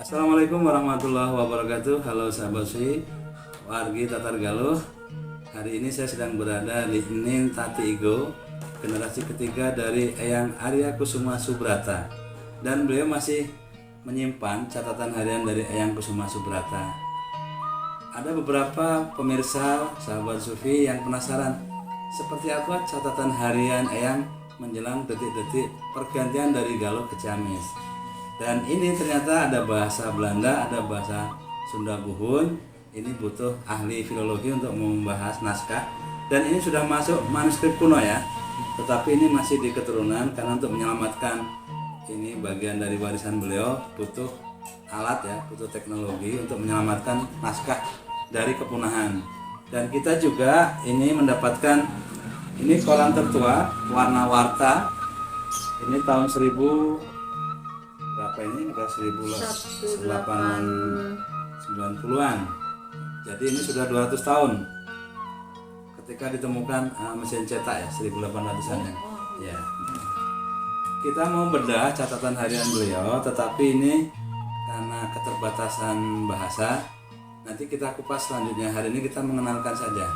Assalamualaikum warahmatullahi wabarakatuh. Halo sahabat Sui, wargi Tatar Galuh. Hari ini saya sedang berada di Nin Tati Igo, generasi ketiga dari Eyang Arya Kusuma Subrata. Dan beliau masih menyimpan catatan harian dari Eyang Kusuma Subrata. Ada beberapa pemirsa sahabat Sufi yang penasaran seperti apa catatan harian Eyang menjelang detik-detik pergantian dari Galuh ke Ciamis. Dan ini ternyata ada bahasa Belanda, ada bahasa Sunda Buhun. Ini butuh ahli filologi untuk membahas naskah. Dan ini sudah masuk manuskrip kuno ya. Tetapi ini masih di keturunan karena untuk menyelamatkan ini bagian dari warisan beliau butuh alat ya, butuh teknologi untuk menyelamatkan naskah dari kepunahan. Dan kita juga ini mendapatkan ini koran tertua warna warta. Ini tahun 1000 berapa ini? Udah 1890-an. Jadi ini sudah 200 tahun ketika ditemukan mesin cetak ya, 1800-an ya. Kita mau bedah catatan harian beliau, tetapi ini karena keterbatasan bahasa, nanti kita kupas selanjutnya. Hari ini kita mengenalkan saja.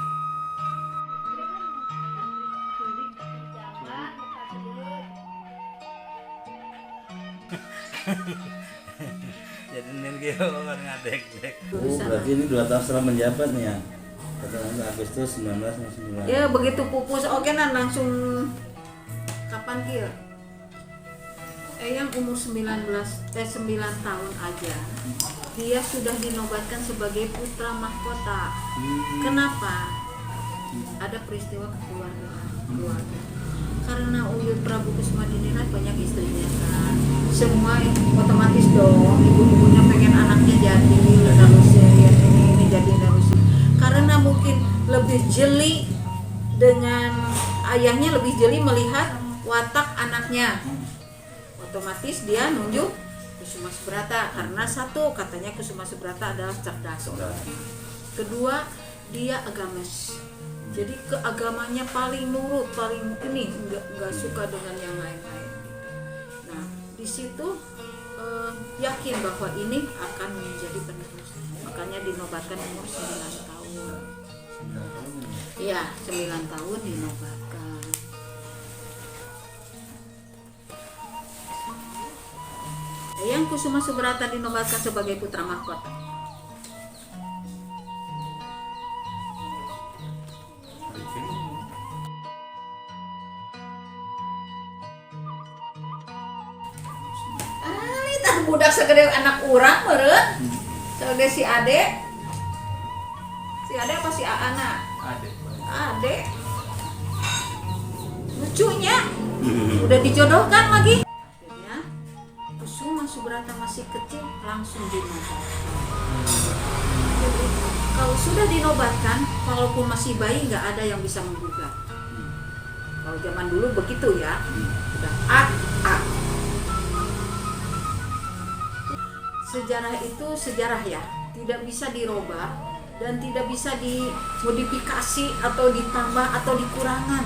Jadi nih orang ngadek-dek. Berarti ini 2 tahun setelah menjabat nih ya. Katakan Agustus 1999. Ya begitu pupus oke nah langsung kapan kia? Eyang umur 9 tahun aja. Dia sudah dinobatkan sebagai putra mahkota. Kenapa? Ada peristiwa keluarga. Karena Uyut Prabu Kusuma Diningrat banyak istrinya kan. Semua otomatis dong ibu-ibunya pengen anaknya jadi Danusi ini jadi Danusi. Karena mungkin lebih jeli dengan ayahnya, lebih jeli melihat watak anaknya. Otomatis dia nunjuk Kusuma Subrata karena satu katanya Kusuma Subrata adalah cerdas. Kedua dia agamis. Jadi keagamanya paling nurut, paling ini nggak suka dengan yang lain-lain. Nah di situ yakin bahwa ini akan menjadi penerus. Makanya dinobatkan umur 9 tahun. Iya 9 tahun dinobatkan. Eyang Kusuma Subrata dinobatkan sebagai putra mahkota. Budak segede anak urang meureun. Segede si Ade. Si Ade apa si Aana? Ade. Lucunya. Udah dijodohkan lagi. Akhirnya Kusuma Subrata masih kecil langsung dinobatkan. Jadi kalau sudah dinobatkan, walaupun masih bayi nggak ada yang bisa menggugat. Kalau zaman dulu begitu ya. Udah A. Sejarah itu sejarah ya, tidak bisa dirubah dan tidak bisa dimodifikasi atau ditambah atau dikurangan.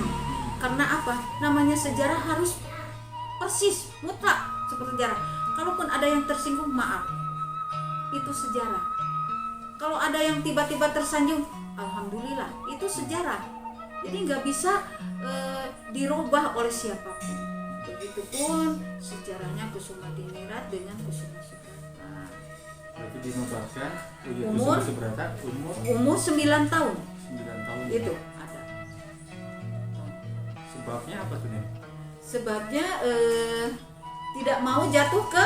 Karena apa? Namanya sejarah harus persis, mutlak seperti sejarah. Kalaupun ada yang tersinggung, maaf, itu sejarah. Kalau ada yang tiba-tiba tersanjung, alhamdulillah, itu sejarah. Jadi nggak bisa dirubah oleh siapapun. Begitupun sejarahnya Kusuma Diningrat dengan Kusuma Subrata. Berarti dinobatkan Umur Kusuma Subrata umur 9 tahun. 9 tahun. Itu ada. Sebabnya apa tuh nih? Sebabnya tidak mau jatuh ke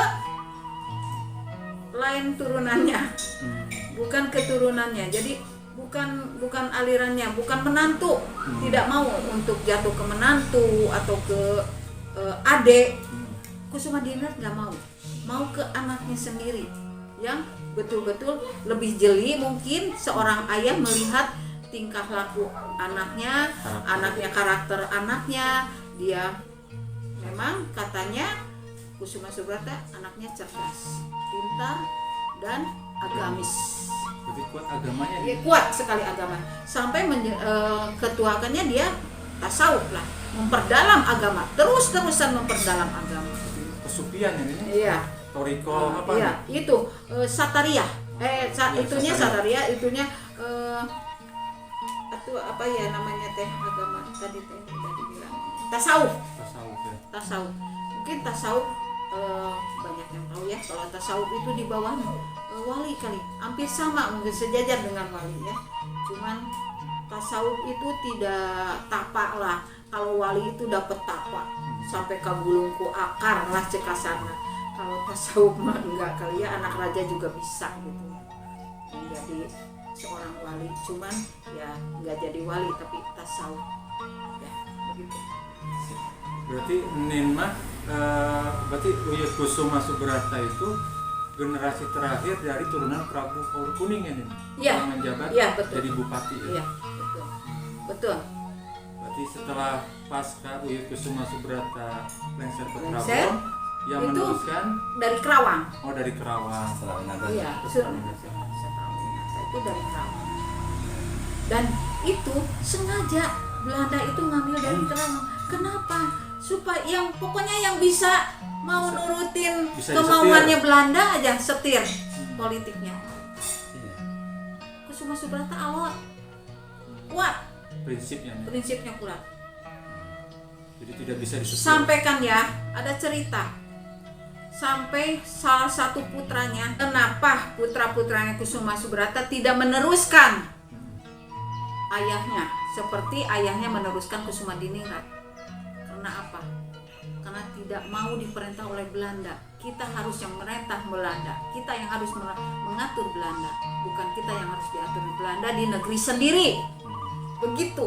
lain turunannya. Bukan keturunannya. Jadi bukan alirannya, bukan menantu. Tidak mau untuk jatuh ke menantu atau ke adik. Kusuma Diningrat nggak mau. Mau ke anaknya sendiri. Yang betul-betul lebih jeli mungkin seorang ayah melihat tingkah laku anaknya, karakter anaknya. Dia memang katanya Kusuma Subrata anaknya cerdas, pintar dan agamis. Berarti kuat agamanya Dia kuat sekali agama. Sampai ketuakannya dia tasawuf lah, memperdalam agama, terus-terusan memperdalam agama. kesupian ini. Iya. Toriko apa? Iya, itu Sataria. Itunya Sataria, itunya itu apa ya namanya teh agama tadi teh udah dibilang. Tasawuf. Tasawuf ya. Tasawuf. Mungkin tasawuf banyak yang tahu ya kalau tasawuf itu di bawah wali kali. Hampir sama mungkin sejajar dengan wali ya. Cuman tasawuf itu tidak tapak lah. Kalau wali itu dapat tapak sampai ke gulungku akar lah cekasana. Kalau tasawuf mah enggak kali ya, anak raja juga bisa gitu menjadi seorang wali, cuman ya enggak jadi wali tapi tasawuf ya begitu. Berarti Nin mah berarti Uyut Kusuma Subrata itu generasi terakhir dari turunan Prabu Kaur Kuning ya Nin? Iya. Yang menjabat Iya, betul. jadi bupati ya? Iya betul betul. Berarti setelah pasca Uyut Kusuma Subrata lengser ke Lengser, Prabon yang itu meneruskan dari Kerawang. dari Kerawang. Setelah Winata. Iya, itu dari Kerawang. Dan itu sengaja Belanda itu ngambil dari Kerawang. Kenapa? Supaya pokoknya yang bisa mau nurutin bisa kemauannya disetir. Belanda aja setir politiknya. Iya. Kusuma Subrata awal kuat Prinsipnya Nin. prinsipnya kuat. Jadi tidak bisa disetir. Sampaikan ya, ada cerita. Sampai salah satu putranya, kenapa putra-putranya Kusuma Subrata tidak meneruskan ayahnya seperti ayahnya meneruskan Kusuma Diningrat? Karena apa? Karena tidak mau diperintah oleh Belanda. Kita harus yang merintah Belanda. Kita yang harus mengatur Belanda, bukan kita yang harus diatur di Belanda di negeri sendiri. Begitu.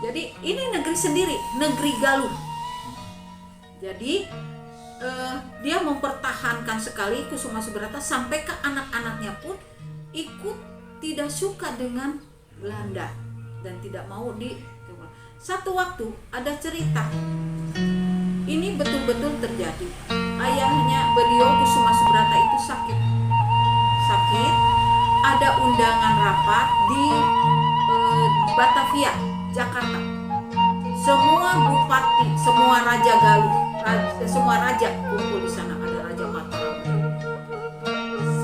Jadi ini negeri sendiri, negeri Galuh. Jadi dia mempertahankan sekali Kusuma Subrata sampai ke anak-anaknya pun ikut tidak suka dengan Belanda dan tidak mau di. Satu waktu ada cerita, ini betul-betul terjadi. Ayahnya beliau Kusuma Subrata itu sakit, ada undangan rapat di Batavia, Jakarta. Semua bupati, semua raja Galuh, semua raja kumpul di sana. Ada Raja Mataram.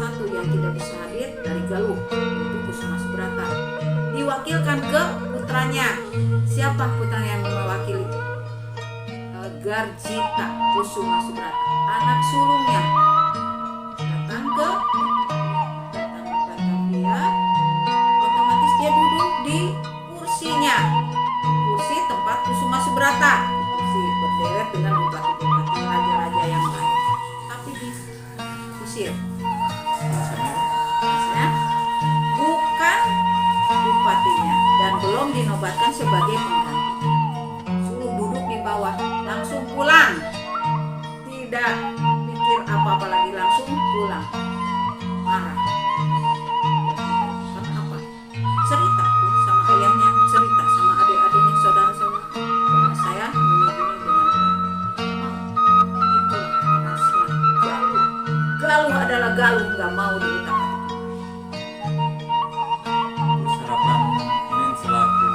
Satu yang tidak bisa hadir dari Galuh itu Kusuma Subrata. Diwakilkan ke putranya. Siapa putranya yang mewakili? Garjita Kusuma Subrata, anak sulungnya. Datang ke Batavia, otomatis dia duduk di kursinya. Kursi tempat Kusuma Subrata. Kursi berderet dengan bupati-bupati raja-raja yang lain. Tapi diusir. Maksudnya bukan bupatinya dan belum dinobatkan sebagai pengganti. Suruh duduk di bawah, langsung pulang. Tidak pikir apa-apa lagi, langsung pulang. Marah. Karena apa? Cerita tuh sama ayahnya, cerita sama adik-adiknya, saudara-saudara. Bahwa saya mengunjungi dengan itu rahasia Galuh. Galuh adalah Galuh, nggak mau diutak-atik. Terus harapan Nin selaku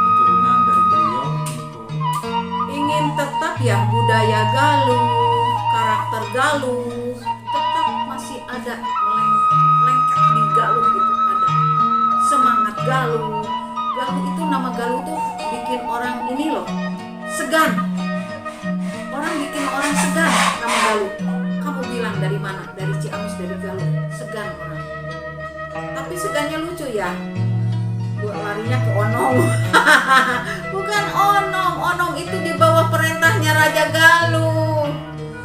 keturunan dari beliau untuk Ingin tetap ya budaya Galuh, karakter Galuh tetap masih ada melengket di Galuh itu ada semangat Galuh. Galuh itu nama Galuh tuh bikin orang ini loh segan. Orang bikin orang segan nama Galuh. Kamu bilang dari mana? Dari Ciamis, dari Galuh. Segan orang. Tapi segannya lucu ya. Buat larinya ke Onong. Bukan Onong. Onong itu di bawah perintahnya Raja Galuh.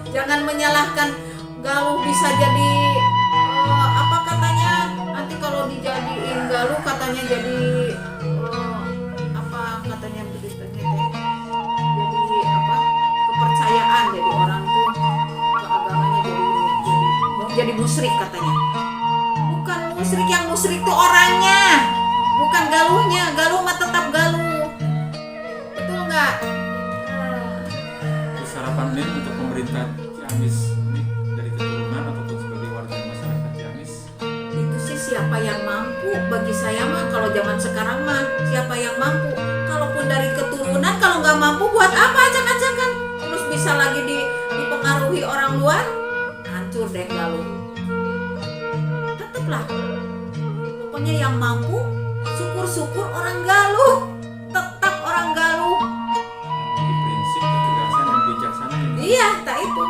Jangan menyalahkan Galuh bisa jadi apa katanya? Nanti kalau dijadiin Galuh katanya jadi apa katanya beritanya teh? Jadi apa? Kepercayaan, jadi orang tuh keagamanya jadi musyrik katanya. Bukan musyrik, yang musyrik tuh orangnya, bukan Galuhnya. Galuh mah tetap Galuh. Betul nggak? terus harapan Nin untuk pemerintah Ciamis ini dari keturunan ataupun sebagai warga masyarakat Ciamis. Itu sih siapa yang mampu. Bagi saya mah kalau zaman sekarang mah siapa yang mampu. Kalaupun dari keturunan, kalau nggak mampu buat apa acak-acakan? Terus bisa lagi dipengaruhi orang luar, hancur deh Galuh. Tetaplah, pokoknya yang mampu, syukur-syukur orang Galuh, tetap orang Galuh. Di prinsip ketegasan dan bijaksana ini. Iya, tak itu.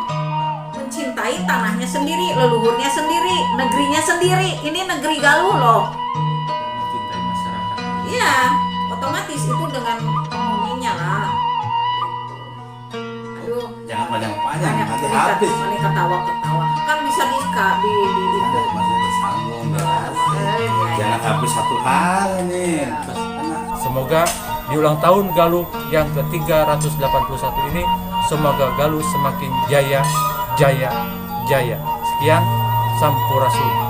Mencintai tanahnya sendiri, leluhurnya sendiri, negerinya sendiri. Ini negeri Galuh loh. Dan mencintai masyarakat. Iya, otomatis itu dengan komuninya lah. Gitu. Aduh, Jangan panjang-panjang, nanti ini habis. ini ketawa-ketawa. Kan bisa di itu. Masih bersambung, beras. Iya. Jangan habis satu hal nih. Semoga di ulang tahun Galuh yang ke-381 ini, semoga Galuh semakin jaya, jaya, jaya. Sekian, Sampurasun.